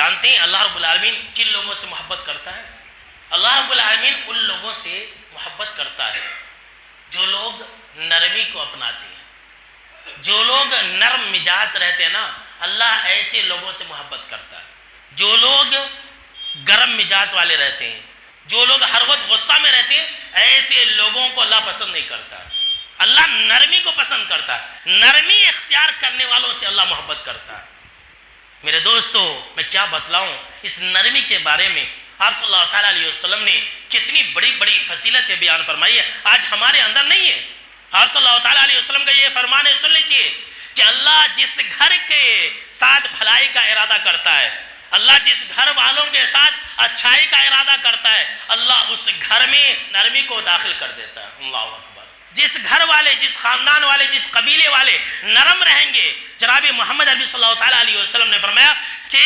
جانتے ہیں اللہ رب العالمین کن لوگوں سے محبت کرتا ہے؟ اللہ رب العالمین ان لوگوں سے محبت کرتا ہے جو لوگ نرمی کو اپناتے ہیں، جو لوگ نرم مزاج رہتے ہیں نا، اللہ ایسے لوگوں سے محبت کرتا ہے۔ جو لوگ گرم مزاج والے رہتے ہیں، جو لوگ ہر وقت غصہ میں رہتے ہیں، ایسے لوگوں کو اللہ پسند نہیں کرتا۔ اللہ نرمی کو پسند کرتا ہے، نرمی اختیار کرنے والوں سے اللہ محبت کرتا ہے۔ میرے دوستو، میں کیا بتلاؤں اس نرمی کے بارے میں۔ آپ صلی اللہ تعالیٰ علیہ وسلم نے کتنی بڑی بڑی فضیلتیں بیان فرمائی ہے، آج ہمارے اندر نہیں ہے۔ آپ صلی اللہ تعالیٰ علیہ وسلم کا یہ فرمان ہے، سن لیجئے کہ اللہ جس گھر کے ساتھ بھلائی کا ارادہ کرتا ہے، اللہ جس گھر والوں کے ساتھ اچھائی کا ارادہ کرتا ہے، اللہ اس گھر میں نرمی کو داخل کر دیتا ہے۔ اللہ اکبر۔ جس گھر والے، جس خاندان والے، جس قبیلے والے نرم رہیں گے، جناب محمد عربی صلی اللہ تعالیٰ علیہ وسلم نے فرمایا کہ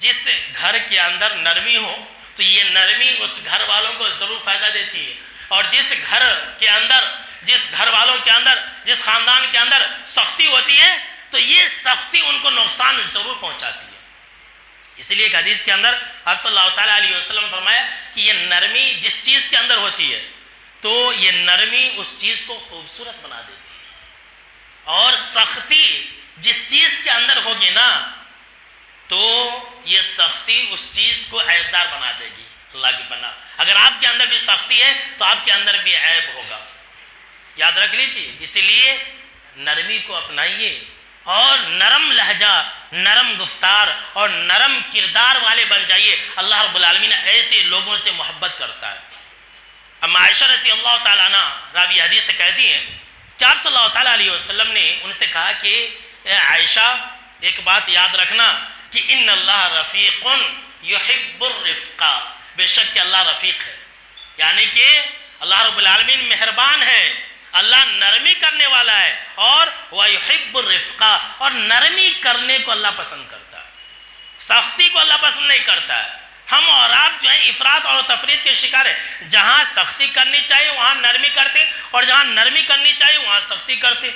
جس گھر کے اندر نرمی ہو تو یہ نرمی اس گھر والوں کو ضرور فائدہ دیتی ہے، اور جس گھر کے اندر، جس گھر والوں کے اندر، جس خاندان کے اندر سختی ہوتی ہے تو یہ سختی ان کو نقصان ضرور پہنچاتی ہے۔ اس لیے ایک حدیث کے اندر آپ صلی اللہ تعالیٰ علیہ وسلم نے فرمایا کہ یہ نرمی جس چیز کے اندر ہوتی ہے تو یہ نرمی اس چیز کو خوبصورت بنا دیتی ہے، اور سختی جس چیز کے اندر ہوگی نا تو یہ سختی اس چیز کو عیبدار بنا دے گی۔ اللہ کی پناہ، اگر آپ کے اندر بھی سختی ہے تو آپ کے اندر بھی عیب ہوگا، یاد رکھ لیجیے۔ اسی لیے نرمی کو اپنائیے اور نرم لہجہ، نرم گفتار اور نرم کردار والے بن جائیے۔ اللہ رب العالمین ایسے لوگوں سے محبت کرتا ہے۔ اب عائشہ رضی اللہ تعالیٰ عنہ راوی حدیث سے کہتی ہیں کہ آپ صلی اللہ تعالیٰ علیہ وسلم نے ان سے کہا کہ اے عائشہ، ایک بات یاد رکھنا کہ ان اللہ رفیق یحب الرفقہ، بے شک کہ اللہ رفیق ہے، یعنی کہ اللہ رب العالمین مہربان ہے، اللہ نرمی کرنے والا ہے، اور وَيُحِبُّ الرِّفْقَ، اور نرمی کرنے کو اللہ پسند کرتا ہے، سختی کو اللہ پسند نہیں کرتا ہے۔ ہم اور آپ جو ہیں افراط اور تفریط کے شکار ہیں، جہاں سختی کرنی چاہیے وہاں نرمی کرتے، اور جہاں نرمی کرنی چاہیے وہاں سختی کرتے۔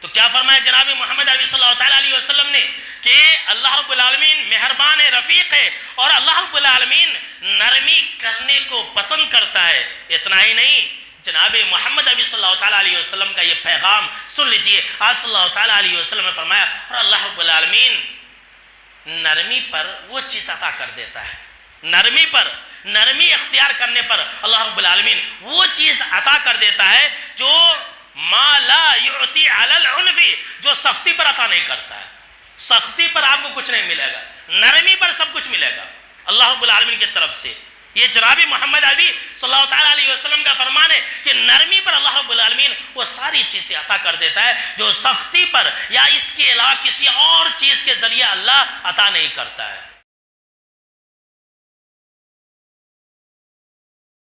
تو کیا فرمایا جناب محمد عربی صلی اللہ تعالیٰ علیہ وسلم نے کہ اللہ رب العالمین مہربان ہے، رفیق ہے، اور اللہ رب العالمین نرمی کرنے کو پسند کرتا ہے۔ اتنا ہی نہیں، جناب محمد عربی صلی اللہ تعالیٰ علیہ وسلم کا یہ پیغام سن لیجئے۔ آپ صلی اللہ تعالیٰ علیہ وسلم نے فرمایا، اور اللہ رب العالمین نرمی پر وہ چیز عطا کر دیتا ہے، نرمی پر، نرمی اختیار کرنے پر اللہ رب العالمین وہ چیز عطا کر دیتا ہے جو ما لا یعطی علی العنف، جو سختی پر عطا نہیں کرتا ہے۔ سختی پر آپ کو کچھ نہیں ملے گا، نرمی پر سب کچھ ملے گا اللہ رب العالمین کی طرف سے۔ یہ جناب محمد عربی صلی اللہ تعالیٰ علیہ وسلم کا فرمان ہے کہ نرمی پر اللہ رب العالمین وہ ساری چیزیں عطا کر دیتا ہے جو سختی پر یا اس کے علاوہ کسی اور چیز کے ذریعے اللہ عطا نہیں کرتا ہے۔